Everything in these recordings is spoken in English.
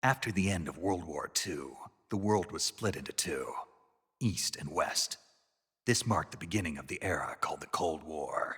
After the end of World War II, the world was split into two, East and West. This marked the beginning of the era called the Cold War.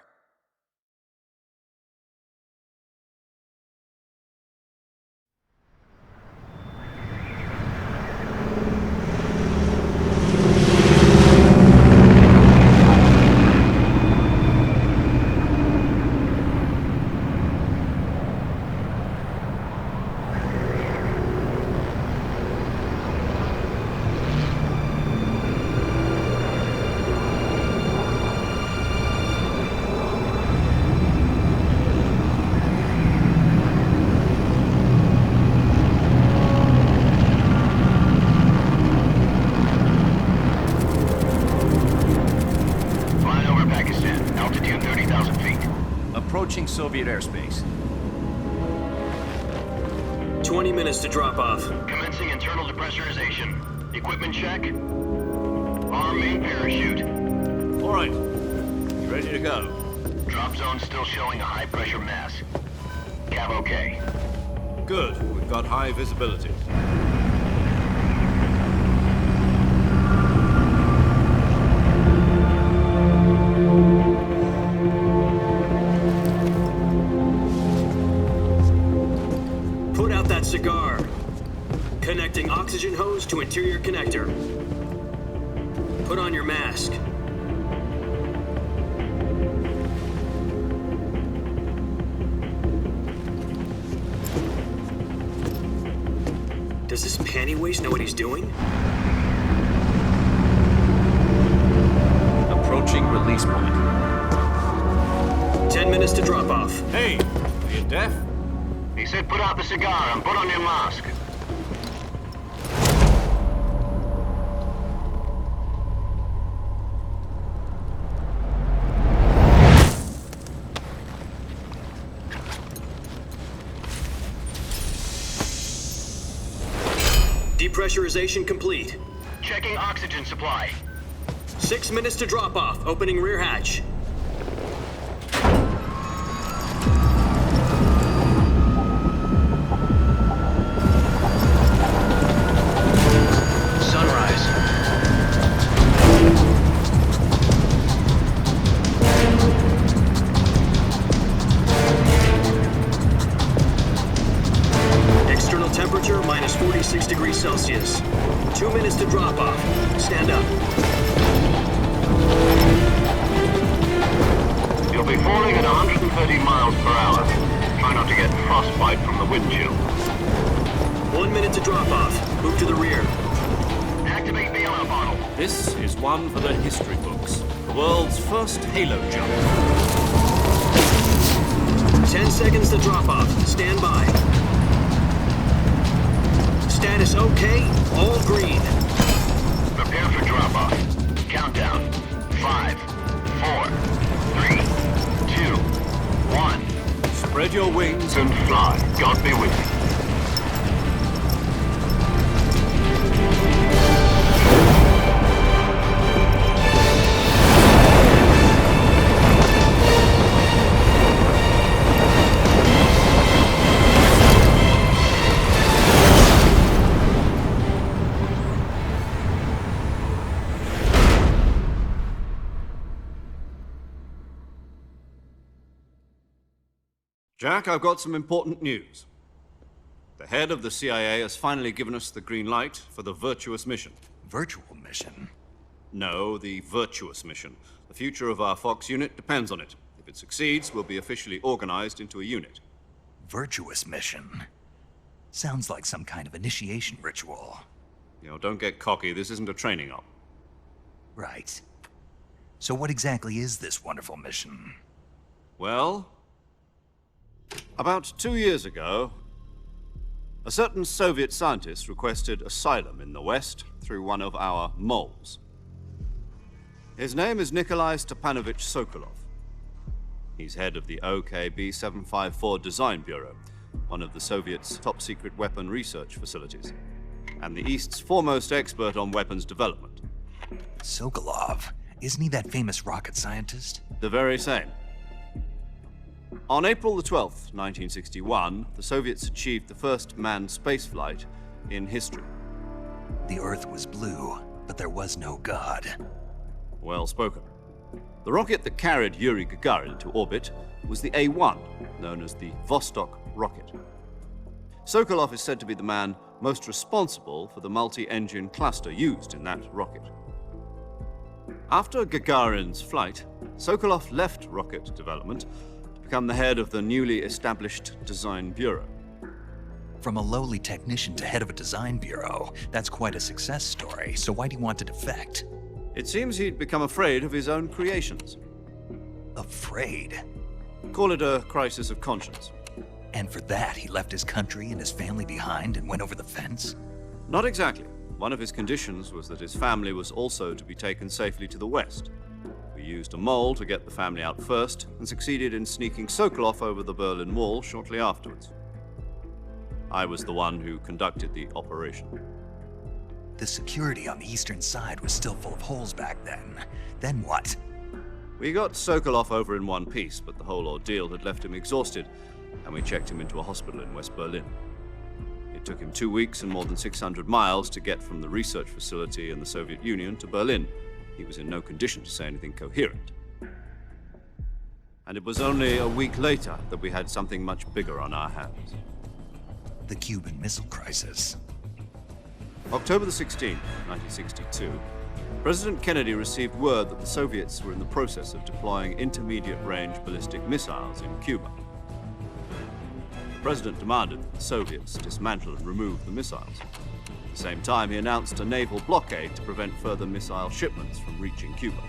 Approaching Soviet airspace. 20 minutes to drop off. Commencing internal depressurization. Equipment check. Arm main parachute. All right. You ready to go? Drop zone still showing a high pressure mass. Cav okay. Good. We've got high visibility. Put out that cigar. Connecting oxygen hose to interior connector. Put on your mask. Does this panty waste know what he's doing? Approaching release point. 10 minutes to drop off. Hey, are you deaf? He said put out the cigar and put on your mask. Depressurization complete. Checking oxygen supply. 6 minutes to drop off. Opening rear hatch. Sunrise. External temperature minus 46 degrees Celsius. 2 minutes to drop off. Stand up. You'll be falling at 130 miles per hour. Try not to get frostbite from the wind chill. 1 minute to drop off. Move to the rear. Activate the oil bottle. This is one for the history books. The world's first halo jump. 10 seconds to drop off. Stand by. Status okay. All green. Prepare for drop off. Countdown. 5, 4, 3, 2, 1. Spread your wings And fly. God be with you. Jack, I've got some important news. The head of the CIA has finally given us the green light for the Virtuous mission. Virtual mission? No, the Virtuous mission. The future of our Fox unit depends on it. If it succeeds, we'll be officially organized into a unit. Virtuous mission? Sounds like some kind of initiation ritual. You know, don't get cocky. This isn't a training op. Right. So what exactly is this wonderful mission? Well, about 2 years ago, a certain Soviet scientist requested asylum in the West through one of our moles. His name is Nikolai Stepanovich Sokolov. He's head of the OKB-754 Design Bureau, one of the Soviets' top-secret weapon research facilities, and the East's foremost expert on weapons development. Sokolov? Isn't he that famous rocket scientist? The very same. On April the 12th, 1961, the Soviets achieved the first manned spaceflight in history. The Earth was blue, but there was no God. Well spoken. The rocket that carried Yuri Gagarin to orbit was the A-1, known as the Vostok rocket. Sokolov is said to be the man most responsible for the multi-engine cluster used in that rocket. After Gagarin's flight, Sokolov left rocket development to become the head of the newly established Design Bureau. From a lowly technician to head of a design bureau, that's quite a success story, so why do you want to defect? It seems he'd become afraid of his own creations. Afraid? Call it a crisis of conscience. And for that, he left his country and his family behind and went over the fence? Not exactly. One of his conditions was that his family was also to be taken safely to the west. We used a mole to get the family out first and succeeded in sneaking Sokolov over the Berlin Wall shortly afterwards. I was the one who conducted the operation. The security on the eastern side was still full of holes back then. Then what? We got Sokolov over in one piece, but the whole ordeal had left him exhausted, and we checked him into a hospital in West Berlin. It took him 2 weeks and more than 600 miles to get from the research facility in the Soviet Union to Berlin. He was in no condition to say anything coherent. And it was only a week later that we had something much bigger on our hands. The Cuban Missile Crisis. October the 16th, 1962, President Kennedy received word that the Soviets were in the process of deploying intermediate-range ballistic missiles in Cuba. The President demanded that the Soviets dismantle and remove the missiles. At the same time, he announced a naval blockade to prevent further missile shipments from reaching Cuba.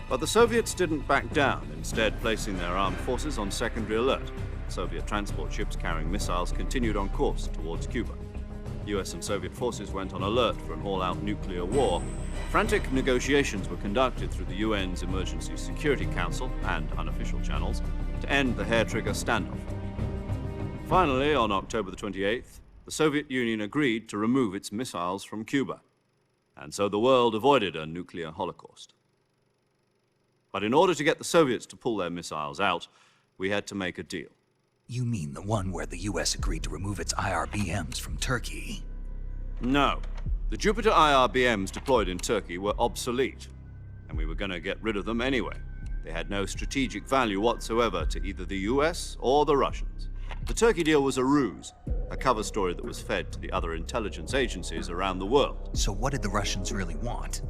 But the Soviets didn't back down, instead placing their armed forces on secondary alert. Soviet transport ships carrying missiles continued on course towards Cuba. US and Soviet forces went on alert for an all-out nuclear war. Frantic negotiations were conducted through the UN's Emergency Security Council and unofficial channels to end the hair-trigger standoff. Finally, on October the 28th, the Soviet Union agreed to remove its missiles from Cuba, and so the world avoided a nuclear holocaust. But in order to get the Soviets to pull their missiles out, we had to make a deal. You mean the one where the US agreed to remove its IRBMs from Turkey? No. The Jupiter IRBMs deployed in Turkey were obsolete, and we were going to get rid of them anyway. They had no strategic value whatsoever to either the US or the Russians. The Turkey deal was a ruse, a cover story that was fed to the other intelligence agencies around the world. So what did the Russians really want?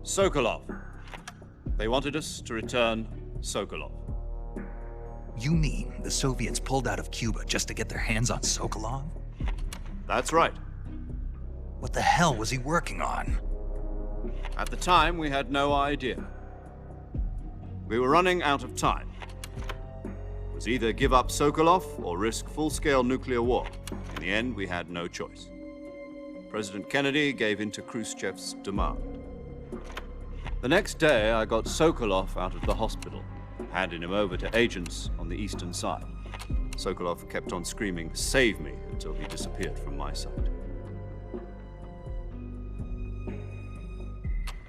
Sokolov. They wanted us to return Sokolov. You mean the Soviets pulled out of Cuba just to get their hands on Sokolov? That's right. What the hell was he working on? At the time, we had no idea. We were running out of time. It was either give up Sokolov or risk full-scale nuclear war. In the end, we had no choice. President Kennedy gave in to Khrushchev's demand. The next day, I got Sokolov out of the hospital, handing him over to agents on the eastern side. Sokolov kept on screaming, "Save me," until he disappeared from my sight.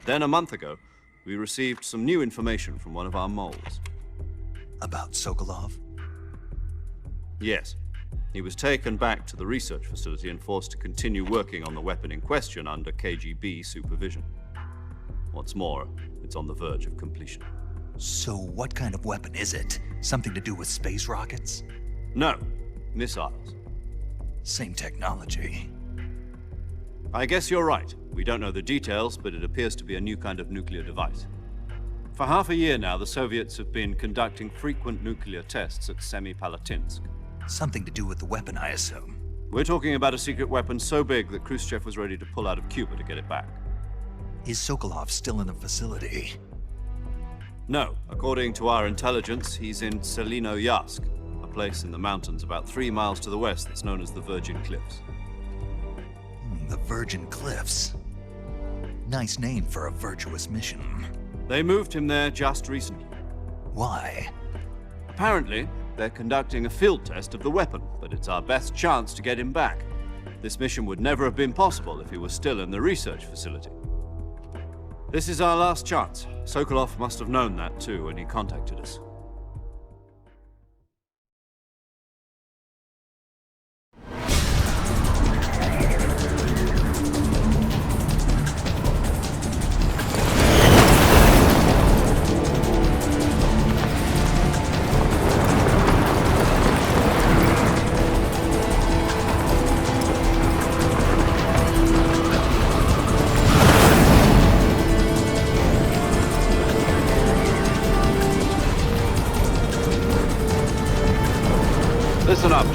Then a month ago, we received some new information from one of our moles. About Sokolov? Yes. He was taken back to the research facility and forced to continue working on the weapon in question under KGB supervision. What's more, it's on the verge of completion. So what kind of weapon is it? Something to do with space rockets? No, missiles. Same technology. I guess you're right. We don't know the details, but it appears to be a new kind of nuclear device. For half a year now, the Soviets have been conducting frequent nuclear tests at Semipalatinsk. Something to do with the weapon, I assume. We're talking about a secret weapon so big that Khrushchev was ready to pull out of Cuba to get it back. Is Sokolov still in the facility? No. According to our intelligence, he's in Selinoyarsk, a place in the mountains about 3 miles to the west that's known as the Virgin Cliffs. The Virgin Cliffs. Nice name for a virtuous mission. They moved him there just recently. Why? Apparently, they're conducting a field test of the weapon, but it's our best chance to get him back. This mission would never have been possible if he was still in the research facility. This is our last chance. Sokolov must have known that too when he contacted us.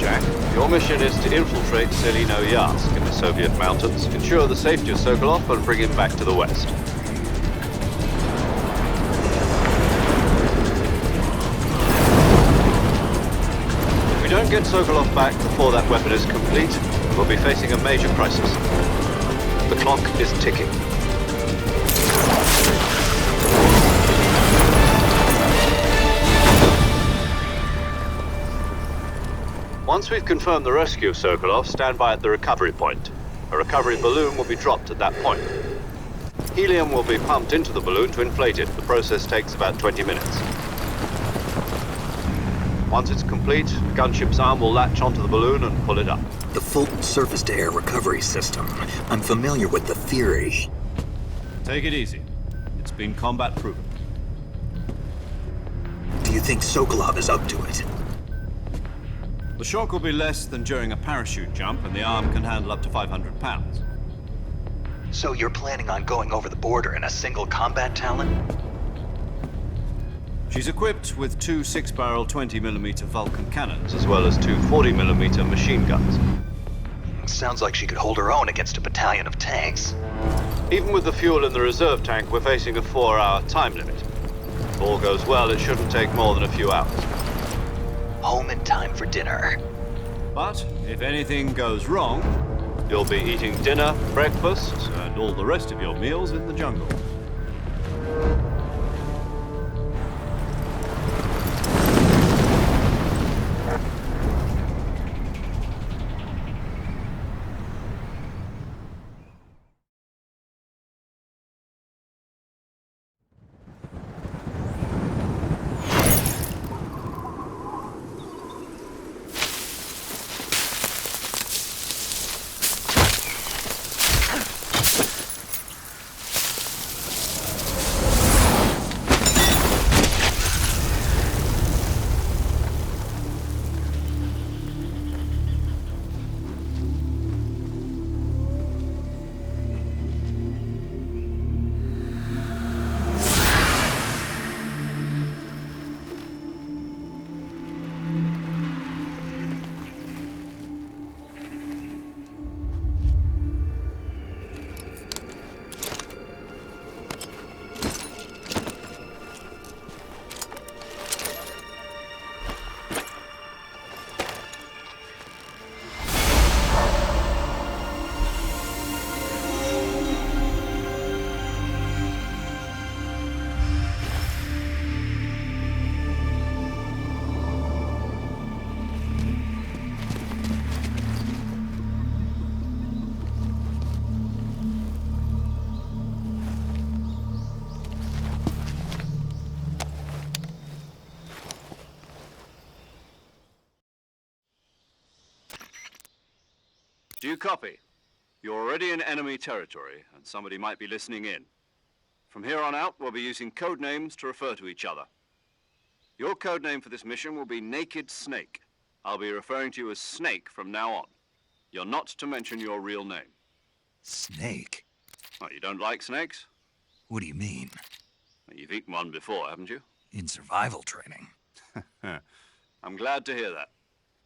Jack. Your mission is to infiltrate Selino Yask in the Soviet mountains, ensure the safety of Sokolov, and bring him back to the west. If we don't get Sokolov back before that weapon is complete, we'll be facing a major crisis. The clock is ticking. Once we've confirmed the rescue of Sokolov, stand by at the recovery point. A recovery balloon will be dropped at that point. Helium will be pumped into the balloon to inflate it. The process takes about 20 minutes. Once it's complete, the gunship's arm will latch onto the balloon and pull it up. The Fulton surface-to-air recovery system. I'm familiar with the theory. Take it easy. It's been combat-proven. Do you think Sokolov is up to it? The shock will be less than during a parachute jump, and the arm can handle up to 500 pounds. So you're planning on going over the border in a single combat Talon? She's equipped with two 6-barrel 20mm Vulcan cannons, as well as two 40mm machine guns. Sounds like she could hold her own against a battalion of tanks. Even with the fuel in the reserve tank, we're facing a 4-hour time limit. If all goes well, it shouldn't take more than a few hours. Home in time for dinner. But if anything goes wrong, you'll be eating dinner, breakfast, and all the rest of your meals in the jungle. Do you copy? You're already in enemy territory, and somebody might be listening in. From here on out, we'll be using code names to refer to each other. Your code name for this mission will be Naked Snake. I'll be referring to you as Snake from now on. You're not to mention your real name. Snake? Oh, you don't like snakes? What do you mean? Well, you've eaten one before, haven't you? In survival training. I'm glad to hear that.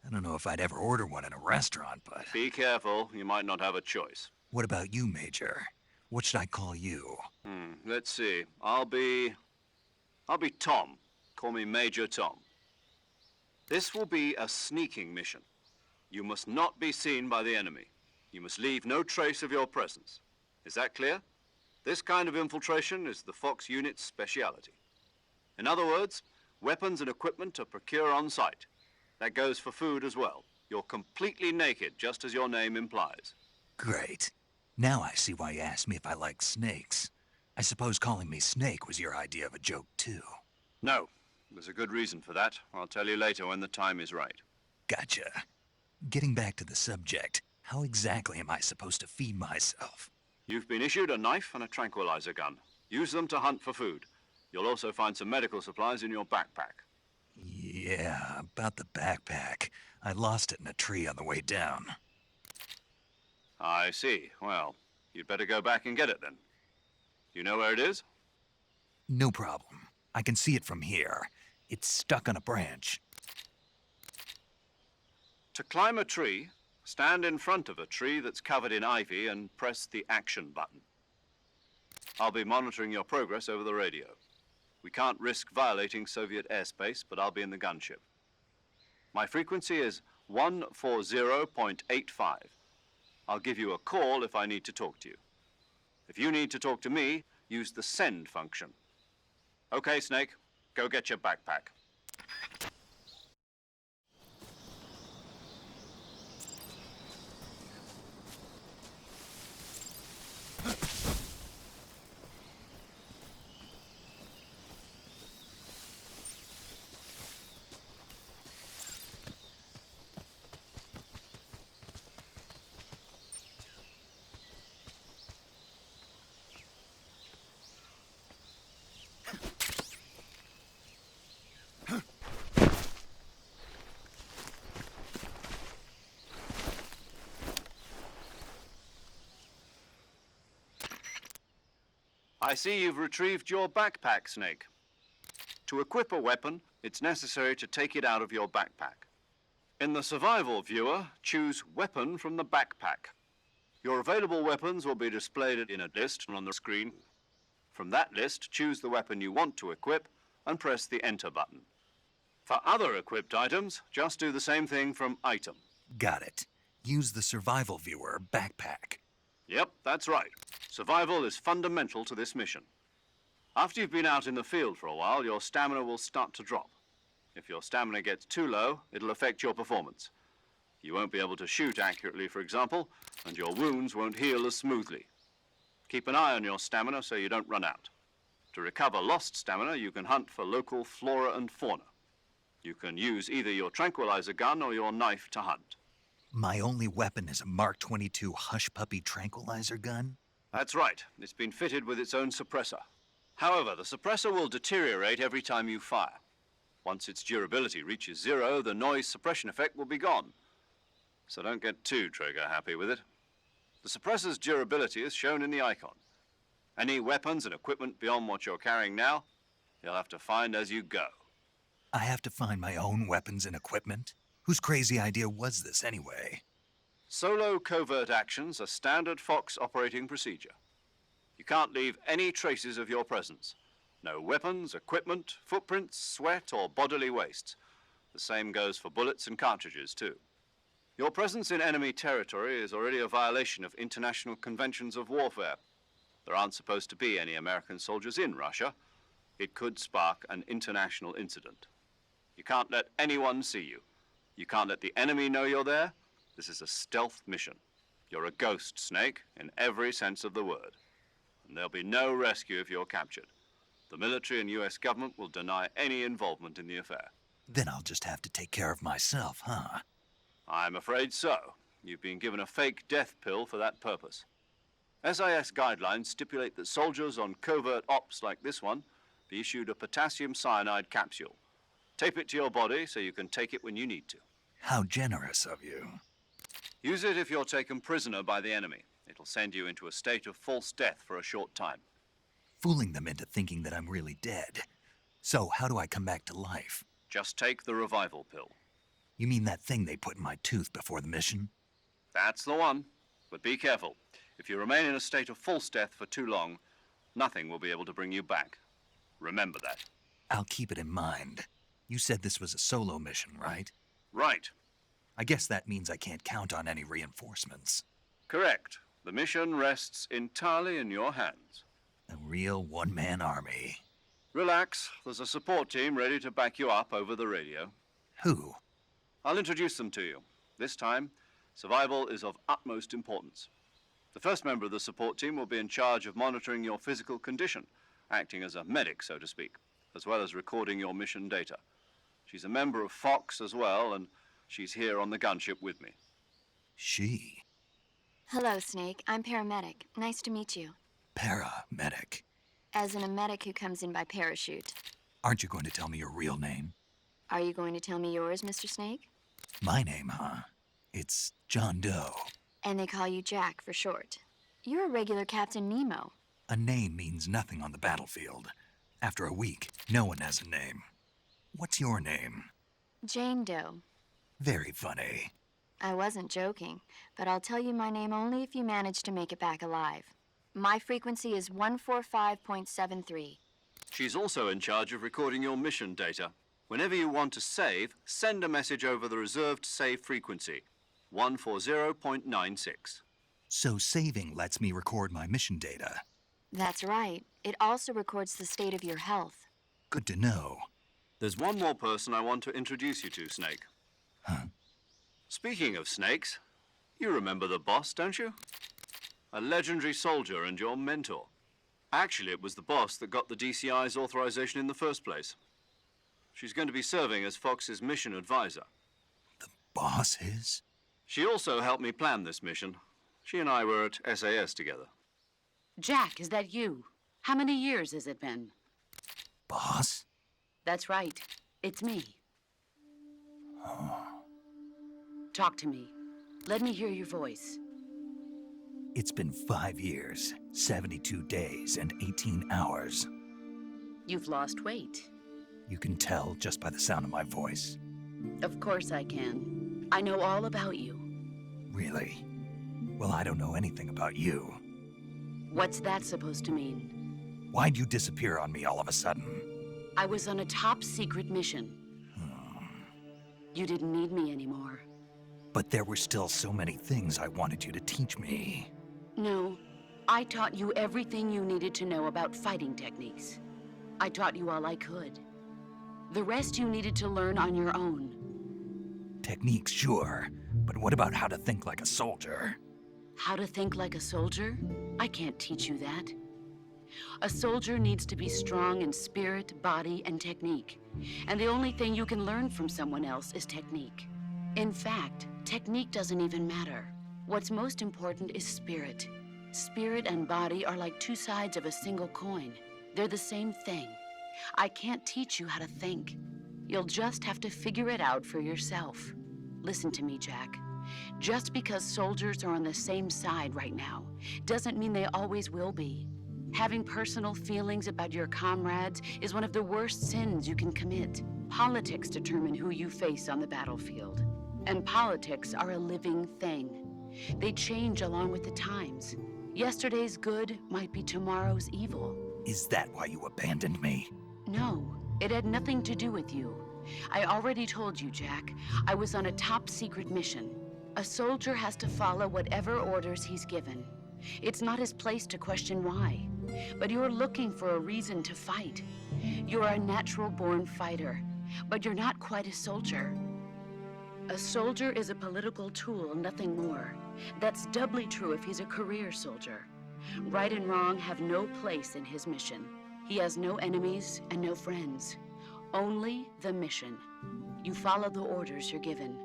I don't know if I'd ever order one in a restaurant, but... Be careful, you might not have a choice. What about you, Major? What should I call you? Let's see. I'll be Tom. Call me Major Tom. This will be a sneaking mission. You must not be seen by the enemy. You must leave no trace of your presence. Is that clear? This kind of infiltration is the Fox unit's speciality. In other words, weapons and equipment are procured on site. That goes for food as well. You're completely naked, just as your name implies. Great. Now I see why you asked me if I like snakes. I suppose calling me Snake was your idea of a joke, too. No, there's a good reason for that. I'll tell you later when the time is right. Gotcha. Getting back to the subject, how exactly am I supposed to feed myself? You've been issued a knife and a tranquilizer gun. Use them to hunt for food. You'll also find some medical supplies in your backpack. Yeah, about the backpack. I lost it in a tree on the way down. I see. Well, you'd better go back and get it then. You know where it is? No problem. I can see it from here. It's stuck on a branch. To climb a tree, stand in front of a tree that's covered in ivy and press the action button. I'll be monitoring your progress over the radio. We can't risk violating Soviet airspace, but I'll be in the gunship. My frequency is 140.85. I'll give you a call if I need to talk to you. If you need to talk to me, use the send function. Okay, Snake, go get your backpack. I see you've retrieved your backpack, Snake. To equip a weapon, it's necessary to take it out of your backpack. In the survival viewer, choose Weapon from the backpack. Your available weapons will be displayed in a list on the screen. From that list, choose the weapon you want to equip and press the Enter button. For other equipped items, just do the same thing from Item. Got it. Use the survival viewer backpack. Yep, that's right. Survival is fundamental to this mission. After you've been out in the field for a while, your stamina will start to drop. If your stamina gets too low, it'll affect your performance. You won't be able to shoot accurately, for example, and your wounds won't heal as smoothly. Keep an eye on your stamina so you don't run out. To recover lost stamina, you can hunt for local flora and fauna. You can use either your tranquilizer gun or your knife to hunt. My only weapon is a Mark 22 Hush Puppy tranquilizer gun? That's right. It's been fitted with its own suppressor. However, the suppressor will deteriorate every time you fire. Once its durability reaches 0, the noise suppression effect will be gone. So don't get too trigger happy with it. The suppressor's durability is shown in the icon. Any weapons and equipment beyond what you're carrying now, you'll have to find as you go. I have to find my own weapons and equipment? Whose crazy idea was this anyway? Solo covert actions are standard Fox operating procedure. You can't leave any traces of your presence. No weapons, equipment, footprints, sweat, or bodily waste. The same goes for bullets and cartridges, too. Your presence in enemy territory is already a violation of international conventions of warfare. There aren't supposed to be any American soldiers in Russia. It could spark an international incident. You can't let anyone see you. You can't let the enemy know you're there. This is a stealth mission. You're a ghost, Snake, in every sense of the word. And there'll be no rescue if you're captured. The military and US government will deny any involvement in the affair. Then I'll just have to take care of myself, huh? I'm afraid so. You've been given a fake death pill for that purpose. SIS guidelines stipulate that soldiers on covert ops like this one be issued a potassium cyanide capsule. Tape it to your body so you can take it when you need to. How generous of you. Use it if you're taken prisoner by the enemy. It'll send you into a state of false death for a short time. Fooling them into thinking that I'm really dead. So how do I come back to life? Just take the revival pill. You mean that thing they put in my tooth before the mission? That's the one. But be careful. If you remain in a state of false death for too long, nothing will be able to bring you back. Remember that. I'll keep it in mind. You said this was a solo mission, right? Right. I guess that means I can't count on any reinforcements. Correct. The mission rests entirely in your hands. A real one-man army. Relax. There's a support team ready to back you up over the radio. Who? I'll introduce them to you. This time, survival is of utmost importance. The first member of the support team will be in charge of monitoring your physical condition, acting as a medic, so to speak, as well as recording your mission data. She's a member of Fox as well, and she's here on the gunship with me. She? Hello, Snake. I'm paramedic. Nice to meet you. Paramedic. As in a medic who comes in by parachute. Aren't you going to tell me your real name? Are you going to tell me yours, Mr. Snake? My name, huh? It's John Doe. And they call you Jack for short. You're a regular Captain Nemo. A name means nothing on the battlefield. After a week, no one has a name. What's your name? Jane Doe. Very funny. I wasn't joking, but I'll tell you my name only if you manage to make it back alive. My frequency is 145.73. She's also in charge of recording your mission data. Whenever you want to save, send a message over the reserved save frequency, 140.96. So saving lets me record my mission data. That's right. It also records the state of your health. Good to know. There's one more person I want to introduce you to, Snake. Huh? Speaking of snakes, you remember the boss, don't you? A legendary soldier and your mentor. Actually, it was the boss that got the DCI's authorization in the first place. She's going to be serving as Fox's mission advisor. The boss is? She also helped me plan this mission. She and I were at SAS together. Jack, is that you? How many years has it been? Boss? That's right. It's me. Talk to me. Let me hear your voice. It's been 5 years, 72 days, and 18 hours. You've lost weight. You can tell just by the sound of my voice. Of course I can. I know all about you. Really? Well, I don't know anything about you. What's that supposed to mean? Why'd you disappear on me all of a sudden? I was on a top secret mission. You didn't need me anymore. But there were still so many things I wanted you to teach me. No, I taught you everything you needed to know about fighting techniques. I taught you all I could. The rest you needed to learn on your own. Techniques, sure. But what about how to think like a soldier? How to think like a soldier? I can't teach you that. A soldier needs to be strong in spirit, body, and technique. And the only thing you can learn from someone else is technique. In fact, technique doesn't even matter. What's most important is spirit. Spirit and body are like two sides of a single coin. They're the same thing. I can't teach you how to think. You'll just have to figure it out for yourself. Listen to me, Jack. Just because soldiers are on the same side right now doesn't mean they always will be. Having personal feelings about your comrades is one of the worst sins you can commit. Politics determine who you face on the battlefield. And politics are a living thing. They change along with the times. Yesterday's good might be tomorrow's evil. Is that why you abandoned me? No, it had nothing to do with you. I already told you, Jack. I was on a top secret mission. A soldier has to follow whatever orders he's given. It's not his place to question why. But you're looking for a reason to fight. You're a natural-born fighter, but you're not quite a soldier. A soldier is a political tool, nothing more. That's doubly true if he's a career soldier. Right and wrong have no place in his mission. He has no enemies and no friends. Only the mission. You follow the orders you're given.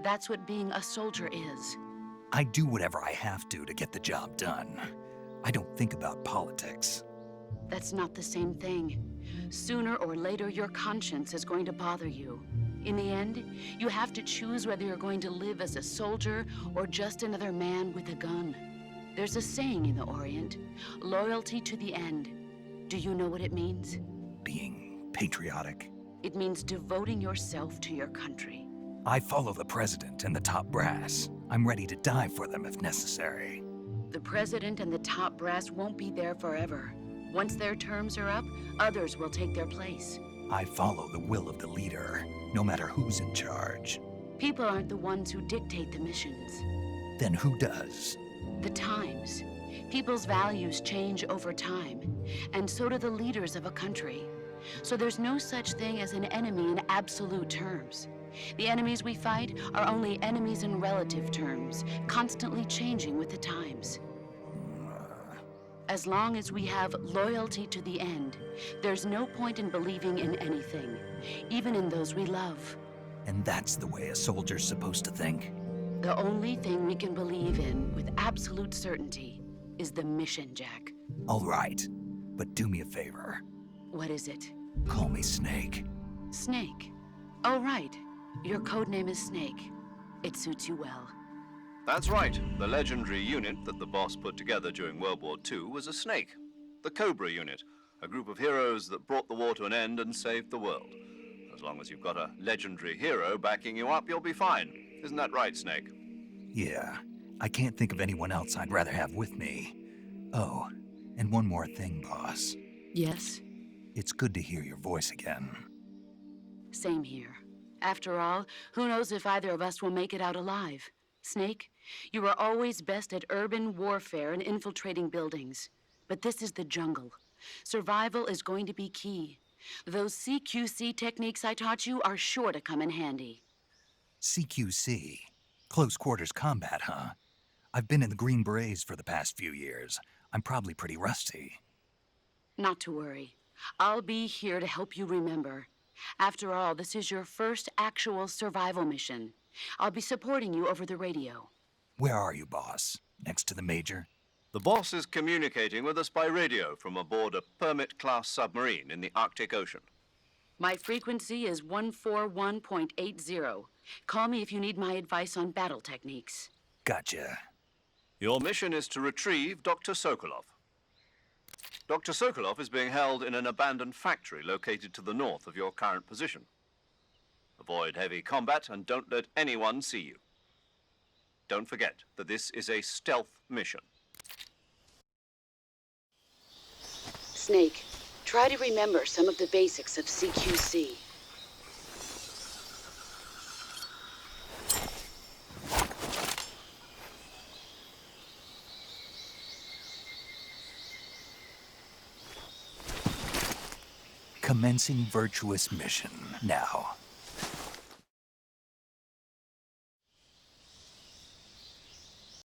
That's what being a soldier is. I do whatever I have to get the job done. I don't think about politics. That's not the same thing. Sooner or later, your conscience is going to bother you. In the end, you have to choose whether you're going to live as a soldier or just another man with a gun. There's a saying in the Orient, loyalty to the end. Do you know what it means? Being patriotic. It means devoting yourself to your country. I follow the president and the top brass. I'm ready to die for them if necessary. The president and the top brass won't be there forever. Once their terms are up, others will take their place. I follow the will of the leader, no matter who's in charge. People aren't the ones who dictate the missions. Then who does? The times. People's values change over time, and so do the leaders of a country. So there's no such thing as an enemy in absolute terms. The enemies we fight are only enemies in relative terms, constantly changing with the times. As long as we have loyalty to the end, there's no point in believing in anything, even in those we love. And that's the way a soldier's supposed to think? The only thing we can believe in with absolute certainty is the mission, Jack. All right, but do me a favor. What is it? Call me Snake. Snake. Oh, right. Your codename is Snake. It suits you well. That's right. The legendary unit that the boss put together during World War II was a snake. The Cobra unit, a group of heroes that brought the war to an end and saved the world. As long as you've got a legendary hero backing you up, you'll be fine. Isn't that right, Snake? Yeah, I can't think of anyone else I'd rather have with me. Oh, and one more thing, boss. Yes? It's good to hear your voice again. Same here. After all, who knows if either of us will make it out alive? Snake, you are always best at urban warfare and infiltrating buildings. But this is the jungle. Survival is going to be key. Those CQC techniques I taught you are sure to come in handy. CQC? Close quarters combat, huh? I've been in the Green Berets for the past few years. I'm probably pretty rusty. Not to worry. I'll be here to help you remember. After all, this is your first actual survival mission. I'll be supporting you over the radio. Where are you, boss? Next to the Major? The boss is communicating with us by radio from aboard a Permit-class submarine in the Arctic Ocean. My frequency is 141.80. Call me if you need my advice on battle techniques. Gotcha. Your mission is to retrieve Dr. Sokolov. Dr. Sokolov is being held in an abandoned factory located to the north of your current position. Avoid heavy combat and don't let anyone see you. Don't forget that this is a stealth mission. Snake, try to remember some of the basics of CQC. Commencing Virtuous mission now.